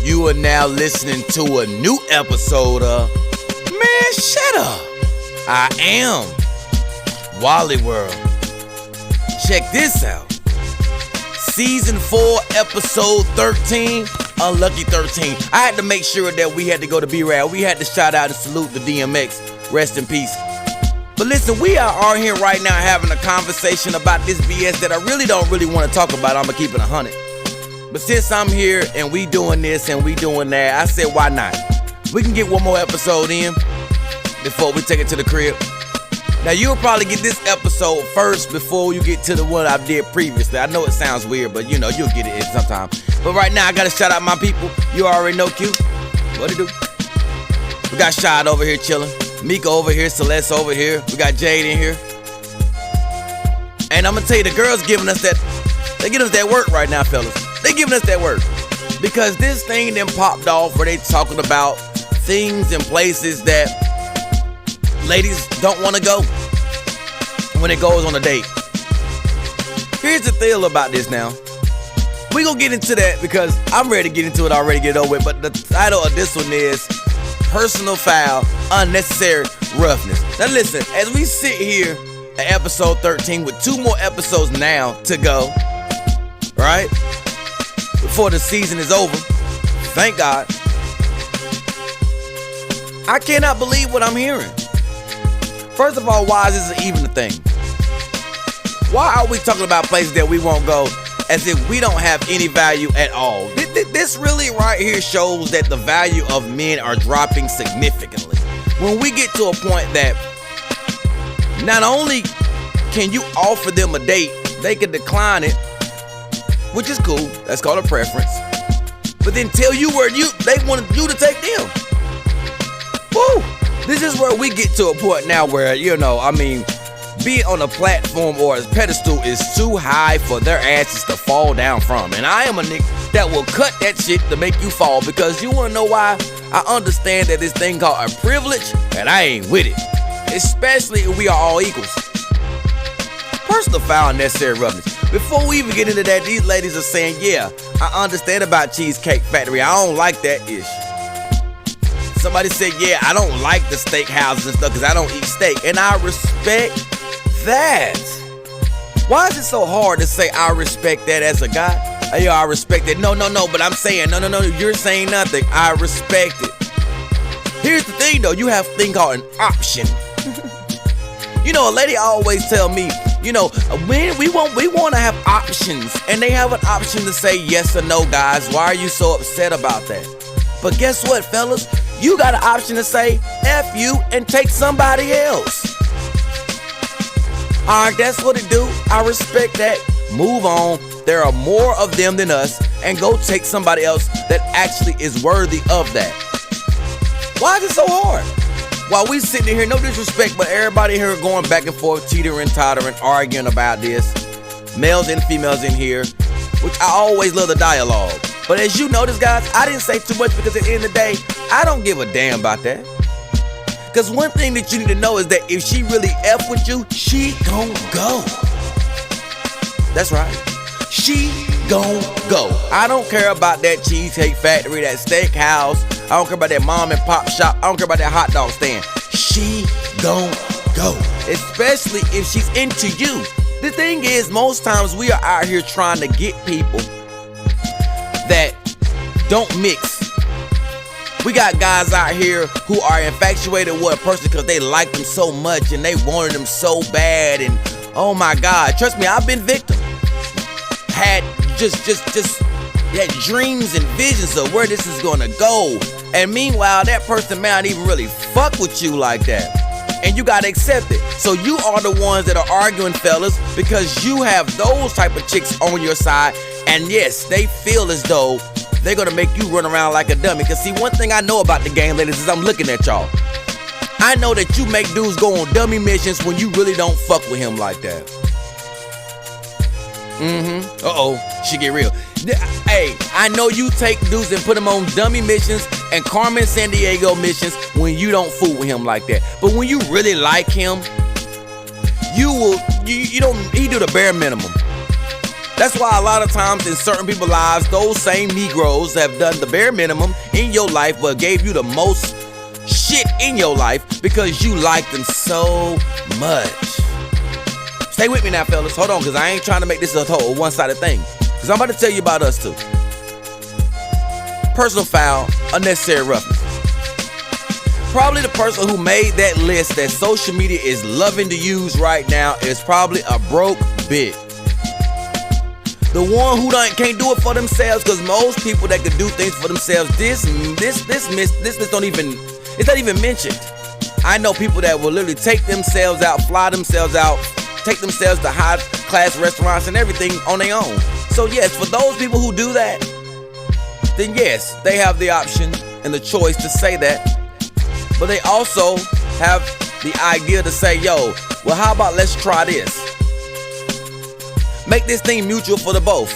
You are now listening to a new episode of Man Shutup. I am WallyWorld. Check this out. Season 4, episode 13, Unlucky 13. I had to make sure that we had to go to B-Rad. We had to shout out and salute the DMX. Rest in peace. But listen, we are here right now having a conversation about this BS that I don't really want to talk about. I'm going to keep it 100. But since I'm here and we doing this and we doing that, I said, why not? We can get one more episode in before we take it to the crib. Now, you'll probably get this episode first before you get to the one I did previously. I know it sounds weird, but you'll get it sometime. But right now, I got to shout out my people. You already know Q. What it do? We got Shad over here chilling. Mika over here. Celeste over here. We got Jade in here. And I'm going to tell you, the girls giving us that, they giving us that work right now, fellas. They giving us that work. Because this thing then popped off where they talking about things and places that ladies don't want to go when it goes on a date. Here's the deal about this now. We gonna get into that because I'm ready to get into it already, get it over with. But the title of this one is Personal Foul, Unnecessary Roughness. Now listen, as we sit here at episode 13 with 2 more episodes now to go, right? Before the season is over. Thank God. I cannot believe what I'm hearing. First of all, why is this even a thing? Why are we talking about places that we won't go as if we don't have any value at all? This really right here shows that the value of men are dropping significantly. When we get to a point that not only can you offer them a date, they can decline it, which is cool. That's called a preference. But then tell you where they want you to take them. Woo! This is where we get to a point now where, being on a platform or a pedestal is too high for their asses to fall down from. And I am a nigga that will cut that shit to make you fall, because you want to know why? I understand that this thing called a privilege, and I ain't with it. Especially if we are all equals. Personal foul, unnecessary roughness. Before we even get into that, these ladies are saying, yeah, I understand about Cheesecake Factory. I don't like that ish. Somebody said, yeah, I don't like the steak houses and stuff because I don't eat steak. And I respect that. Why is it so hard to say I respect that as a guy? Yeah, I respect it. No, but I'm saying, no, you're saying nothing. I respect it. Here's the thing, though. You have a thing called an option. A lady always tell me, when we want to have options. And they have an option to say yes or no, guys. Why are you so upset about that? But guess what, fellas? You got an option to say F you and take somebody else. Alright, that's what it do. I respect that. Move on. There are more of them than us. And go take somebody else that actually is worthy of that. Why is it so hard? While we sitting here, no disrespect, but everybody here going back and forth, teetering, tottering, arguing about this. Males and females in here. Which I always love the dialogue. But as you notice, guys, I didn't say too much because at the end of the day, I don't give a damn about that. Because one thing that you need to know is that if she really F with you, she gon' go. That's right. She gon' go. I don't care about that Cheesecake Factory, that steakhouse. I don't care about that mom and pop shop. I don't care about that hot dog stand. She gon' go. Especially if she's into you. The thing is, most times we are out here trying to get people that don't mix. We got guys out here who are infatuated with a person because they like them so much and they wanted them so bad, and oh my God, trust me, I've been victim. Had just had dreams and visions of where this is gonna go, and meanwhile that person may not even really fuck with you like that. And you gotta accept it. So you are the ones that are arguing, fellas, because you have those type of chicks on your side. And yes, they feel as though they're gonna make you run around like a dummy. Cause see, one thing I know about the game, ladies, is I'm looking at y'all. I know that you make dudes go on dummy missions when you really don't fuck with him like that. Uh-oh, she get real. Hey, I know you take dudes and put them on dummy missions and Carmen Sandiego missions when you don't fool with him like that. But when you really like him, he do the bare minimum. That's why a lot of times in certain people's lives, those same Negroes have done the bare minimum in your life, but gave you the most shit in your life because you like them so much. Stay with me now, fellas. Hold on, because I ain't trying to make this a whole one-sided thing. Because I'm about to tell you about us too. Personal foul, unnecessary roughness. Probably the person who made that list that social media is loving to use right now is probably a broke bitch. The one who can't do it for themselves, because most people that can do things for themselves, this don't even, it's not even mentioned. I know people that will literally take themselves out, fly themselves out, take themselves to high class restaurants and everything on their own. So yes, for those people who do that, then yes, they have the option and the choice to say that. But they also have the idea to say, yo, well, how about let's try this? Make this thing mutual for the both.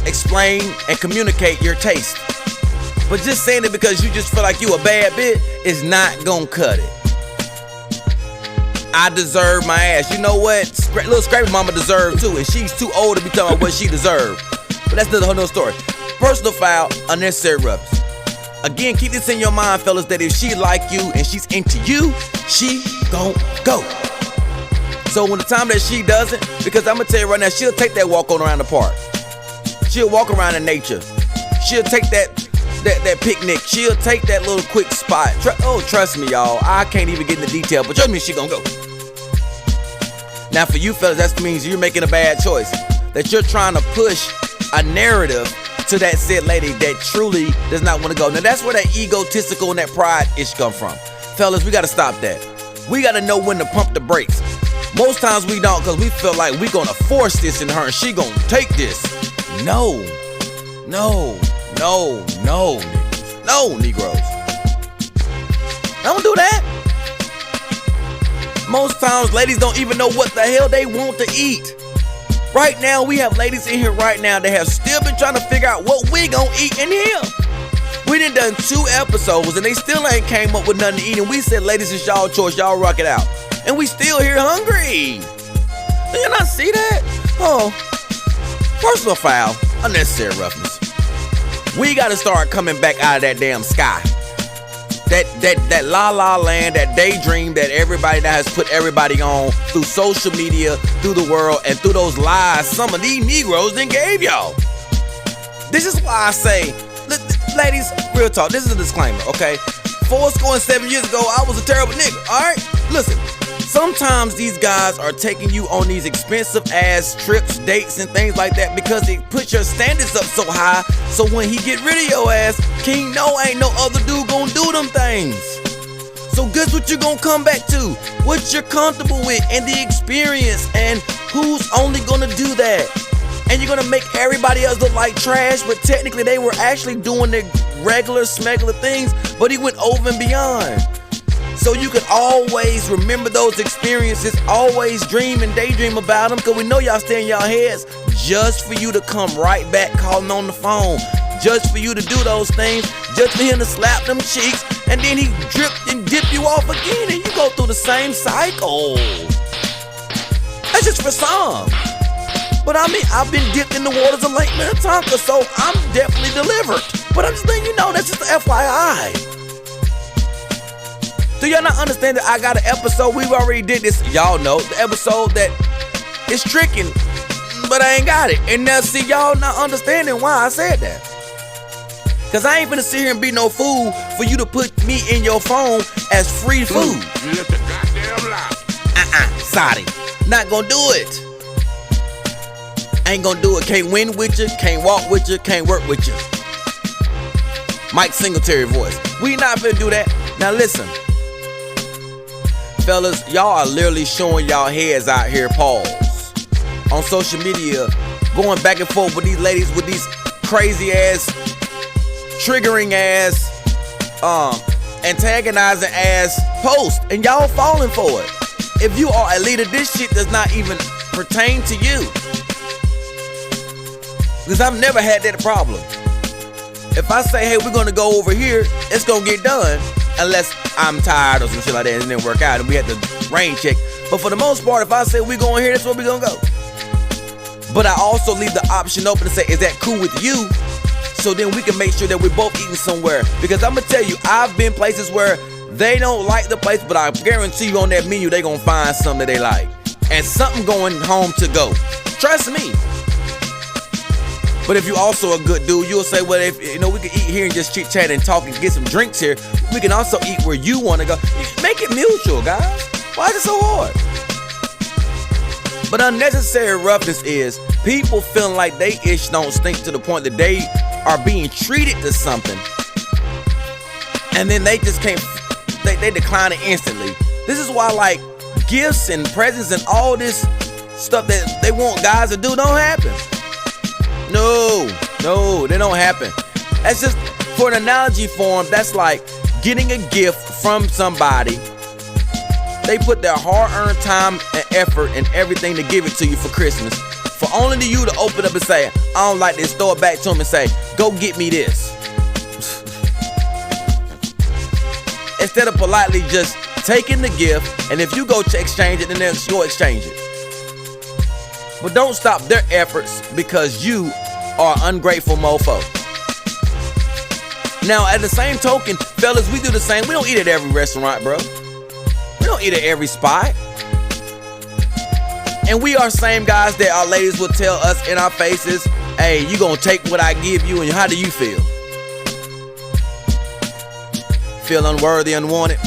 Explain and communicate your taste. But just saying it because you just feel like you a bad bitch is not gonna cut it. I deserve my ass. You know what? Little Scrappy Mama deserved too, and she's too old to be talking about what she deserved. But that's the whole nother story. Personal foul, unnecessary roughness. Again, keep this in your mind, fellas, that if she like you and she's into you, she gon' go. So when the time that she doesn't, because I'm gonna tell you right now, she'll take that walk on around the park. She'll walk around in nature. She'll take that picnic. She'll take that little quick spot. Trust me, y'all. I can't even get in the detail, but trust me, she gonna go. Now for you fellas, that means you're making a bad choice. That you're trying to push a narrative to that said lady that truly does not want to go. Now that's where that egotistical and that pride ish come from. Fellas, we gotta stop that. We gotta know when to pump the brakes. Most times we don't, because we feel like we gonna force this in her and she gonna take this. No, Negroes. Don't do that. Most times ladies don't even know what the hell they want to eat. Right now, we have ladies in here right now that have still been trying to figure out what we gonna eat in here. We done 2 episodes and they still ain't came up with nothing to eat. And we said, ladies, it's y'all choice, y'all rock it out. And we still here hungry. Do you not see that? Oh, personal foul, unnecessary roughness. We gotta start coming back out of that damn sky. That la land, that daydream that everybody that has put everybody on through social media, through the world, and through those lies some of these Negroes then gave y'all. This is why I say, ladies, real talk, this is a disclaimer, okay? 7 years ago, I was a terrible nigga, alright? Listen, sometimes these guys are taking you on these expensive ass trips, dates, and things like that because they put your standards up so high, so when he get rid of your ass, King know ain't no other dude gonna do them things. So guess what you're gonna come back to? What you're comfortable with and the experience, and who's only gonna do that. And you're gonna make everybody else look like trash, but technically they were actually doing their regular smuggler things, but he went over and beyond. So you can always remember those experiences, always dream and daydream about them, because we know y'all stay in y'all heads just for you to come right back calling on the phone, just for you to do those things, just for him to slap them cheeks, and then he dripped and dip you off again, and you go through the same cycle. That's just for some. But I mean, I've been dipped in the waters of Lake Minnetonka, so I'm definitely delivered. But I'm just letting you know, that's just the FYI. Do y'all not understand that I got an episode? We already did this. Y'all know the episode that is tricking, but I ain't got it. And now see, y'all not understanding why I said that. Cause I ain't finna sit here and be no fool for you to put me in your phone as free food. You the goddamn lie. Sorry. Not gonna do it. Ain't gonna do it. Can't win with you, can't walk with you, can't work with you. Mike Singletary voice. We not finna do that. Now listen. Fellas, y'all are literally showing y'all heads out here, pause, on social media, going back and forth with these ladies with these crazy ass, triggering ass, antagonizing ass posts, and y'all falling for it. If you are a leader, this shit does not even pertain to you. Because I've never had that problem. If I say, hey, we're gonna go over here, it's gonna get done. Unless I'm tired or some shit like that and it didn't work out and we had to rain check. But for the most part, if I say we going here, that's where we gonna go. But I also leave the option open to say, is that cool with you? So then we can make sure that we're both eating somewhere. Because I'm gonna tell you, I've been places where they don't like the place, but I guarantee you on that menu, they gonna find something that they like. And something going home to go. Trust me. But if you also a good dude, you'll say, well, if we can eat here and just chit chat and talk and get some drinks here. We can also eat where you want to go. Make it mutual, guys. Why is it so hard? But unnecessary roughness is people feeling like they ish don't stink to the point that they are being treated to something, and then they just can't. They decline it instantly. This is why like gifts and presents and all this stuff that they want guys to do don't happen. No, they don't happen. That's just, for an analogy form, that's like getting a gift from somebody. They put their hard-earned time and effort and everything to give it to you for Christmas, for only you to open up and say, I don't like this, throw it back to them and say, go get me this. Instead of politely just taking the gift, and if you go to exchange it, then they'll go exchange it. But don't stop their efforts because you are an ungrateful mofo. Now, at the same token, fellas, we do the same. We don't eat at every restaurant, bro. We don't eat at every spot. And we are same guys that our ladies will tell us in our faces, hey, you gonna take what I give you, and how do you feel? Feel unworthy, unwanted?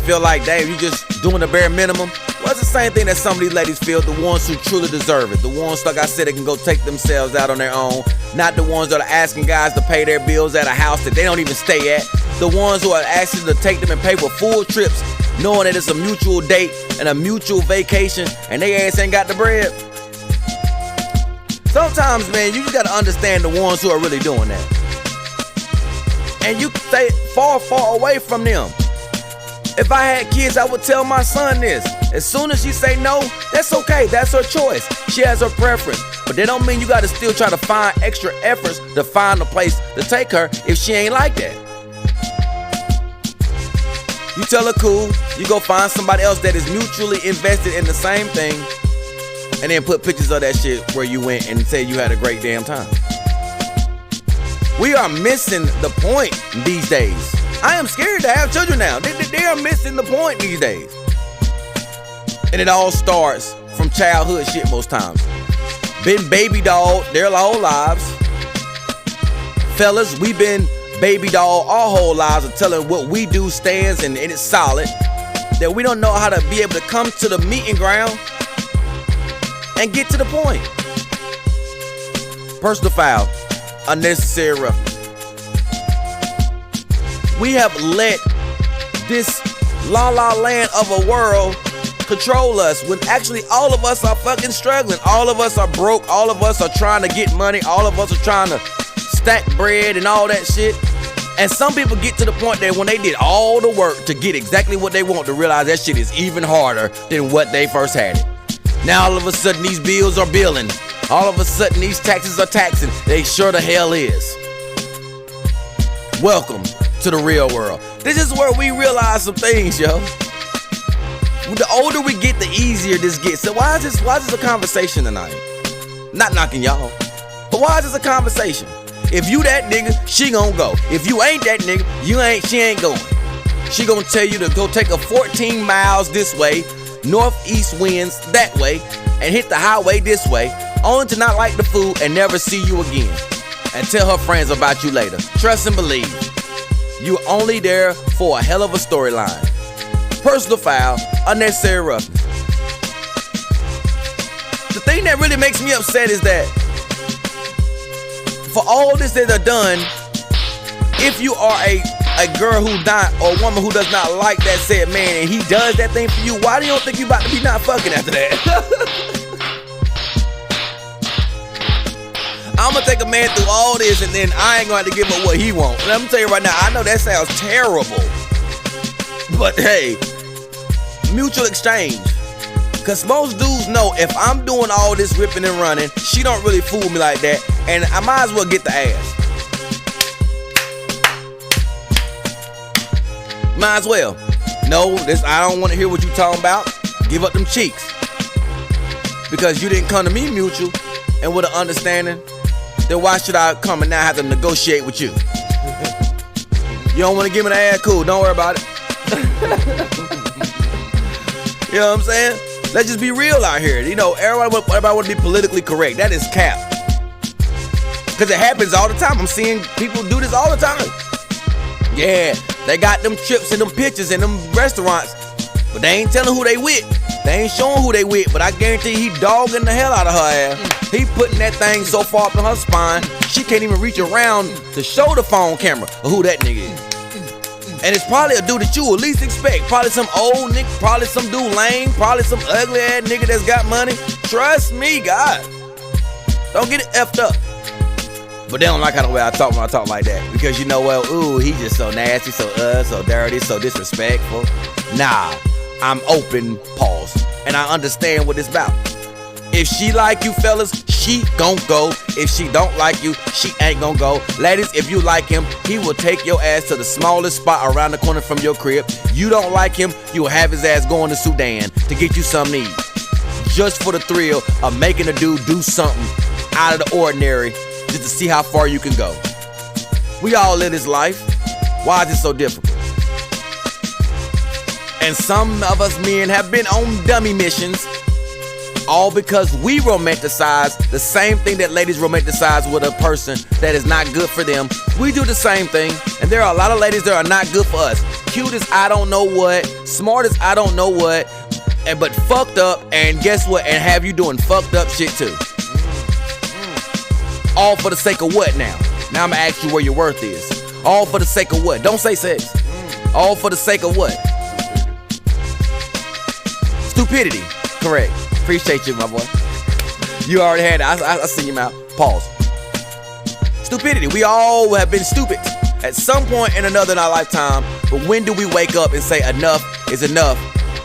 Feel like, Dave, you just doing the bare minimum? Well, it's the same thing that some of these ladies feel, the ones who truly deserve it. The ones, like I said, that can go take themselves out on their own. Not the ones that are asking guys to pay their bills at a house that they don't even stay at. The ones who are asking to take them and pay for full trips, knowing that it's a mutual date and a mutual vacation, and they ass ain't got the bread. Sometimes, man, you just gotta understand the ones who are really doing that. And you stay far, far away from them. If I had kids, I would tell my son this. As soon as she say no, that's okay. That's her choice. She has her preference. But that don't mean you gotta still try to find extra efforts to find a place to take her if she ain't like that. You tell her cool, you go find somebody else that is mutually invested in the same thing, and then put pictures of that shit where you went and say you had a great damn time. We are missing the point these days. I am scared to have children now. They are missing the point these days. And it all starts from childhood shit most times. Been baby doll their whole lives. Fellas, we've been baby doll our whole lives of telling what we do stands and it's solid. That we don't know how to be able to come to the meeting ground and get to the point. Personal foul, unnecessary roughness. We have let this la la land of a world control us when actually all of us are fucking struggling. All of us are broke. All of us are trying to get money. All of us are trying to stack bread and all that shit. And some people get to the point that when they did all the work to get exactly what they want, to realize that shit is even harder than what they first had it. Now all of a sudden these bills are billing. All of a sudden these taxes are taxing. They sure the hell is. Welcome to the real world. This is where we realize some things, yo. The older we get, the easier this gets. So why is this a conversation tonight? Not knocking y'all, but why is this a conversation? If you that nigga, she gon' go. If you ain't that nigga, she ain't going. She gonna tell you to go take a 14 miles this way, northeast winds that way, and hit the highway this way, only to not like the food and never see you again. And tell her friends about you later. Trust and believe. You're only there for a hell of a storyline. Personal foul, unnecessary roughness. The thing that really makes me upset is that for all this that are done, if you are a girl who not, or a woman who does not like that said man and he does that thing for you, why do you think you about to be not fucking after that? I'm gonna take a man through all this and then I ain't gonna have to give him what he wants. And I'm gonna tell you right now, I know that sounds terrible, but hey, mutual exchange. Cause most dudes know if I'm doing all this ripping and running, she don't really fool me like that, and I might as well get the ass. Might as well. No, I don't want to hear what you talking about. Give up them cheeks. because you didn't come to me mutual and with an understanding, then why should I come and now have to negotiate with you? You don't want to give me the ass? Cool, don't worry about it. You know what I'm saying? Let's just be real out here. You know, everybody want to be politically correct. That is cap. Because it happens all the time. I'm seeing people do this all the time. Yeah, they got them trips and them pictures and them restaurants, but they ain't telling who they with. They ain't showing who they with, but I guarantee he dogging the hell out of her ass. He putting that thing so far up in her spine, she can't even reach around to show the phone camera of who that nigga is. And it's probably a dude that you would least expect. Probably some old nigga, probably some dude lame, probably some ugly ass nigga that's got money. Trust me, God. Don't get it effed up. But they don't like how the way I talk when I talk like that. Because you know, well, ooh, he just so nasty, so dirty, so disrespectful. Nah, I'm open, pause. And I understand what it's about. If she like you, fellas, she gon' go. If she don't like you, she ain't gon' go. Ladies, if you like him, he will take your ass to the smallest spot around the corner from your crib. You don't like him, you will have his ass going to Sudan to get you something to eat. Just for the thrill of making a dude do something out of the ordinary, just to see how far you can go. We all live this life. Why is it so difficult? And some of us men have been on dummy missions, all because we romanticize the same thing that ladies romanticize with a person that is not good for them. We do the same thing, and there are a lot of ladies that are not good for us. Cute as I don't know what, smart as I don't know what, but fucked up, and guess what? And have you doing fucked up shit too. All for the sake of what now? Now I'm gonna ask you where your worth is. All for the sake of what? Don't say sex. All for the sake of what? Stupidity. Correct. Appreciate you, my boy. You already had it. I seen you out. Pause. Stupidity. We all have been stupid at some point in another in our lifetime. But when do we wake up and say enough is enough?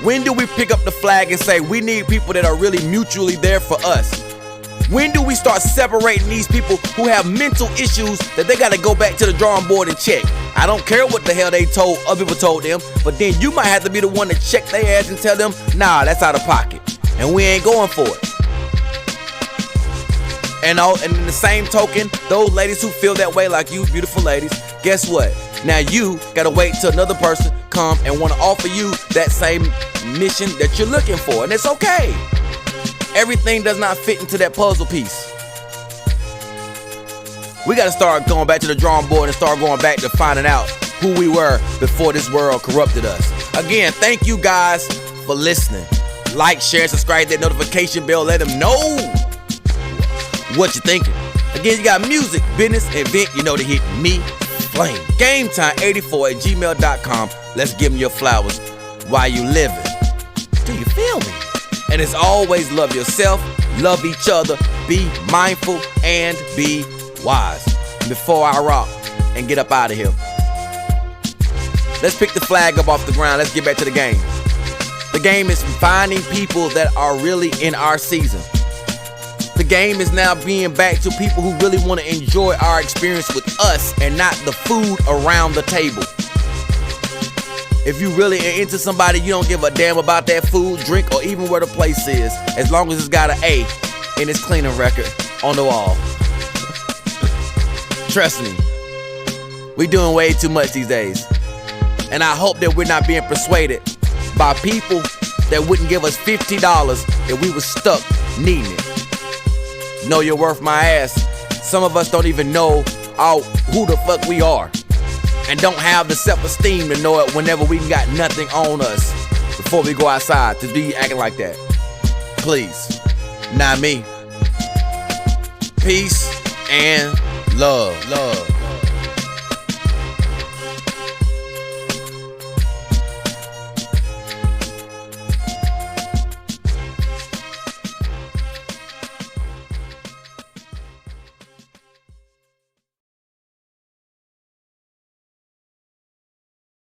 When do we pick up the flag and say we need people that are really mutually there for us? When do we start separating these people who have mental issues that they gotta go back to the drawing board and check? I don't care what the hell they told, other people told them, but then you might have to be the one to check their ass and tell them, nah, that's out of pocket, and we ain't going for it. And in the same token, those ladies who feel that way, like you beautiful ladies, guess what? Now you gotta wait till another person come and wanna offer you that same mission that you're looking for, and it's okay. Everything does not fit into that puzzle piece. We gotta start going back to the drawing board and start going back to finding out who we were before this world corrupted us. Again, thank you guys for listening. Like, share, subscribe, that notification bell. Let them know what you're thinking. Again, you got music, business, event, you know to hit me, Flame. GameTime84@gmail.com. Let's give them your flowers while you living. Do you feel me? And as always, love yourself, love each other, be mindful, and be wise. Before I rock and get up out of here, let's pick the flag up off the ground. Let's get back to the game. The game is finding people that are really in our season. The game is now being back to people who really want to enjoy our experience with us and not the food around the table. If you really are into somebody, you don't give a damn about that food, drink, or even where the place is, as long as it's got an A in its cleaning record on the wall. Trust me, we doing way too much these days. And I hope that we're not being persuaded by people that wouldn't give us $50 if we were stuck needing it. Know your worth, my ass. Some of us don't even know who the fuck we are, and don't have the self-esteem to know it whenever we got nothing on us before we go outside to be acting like that. Please, not me. Peace and love.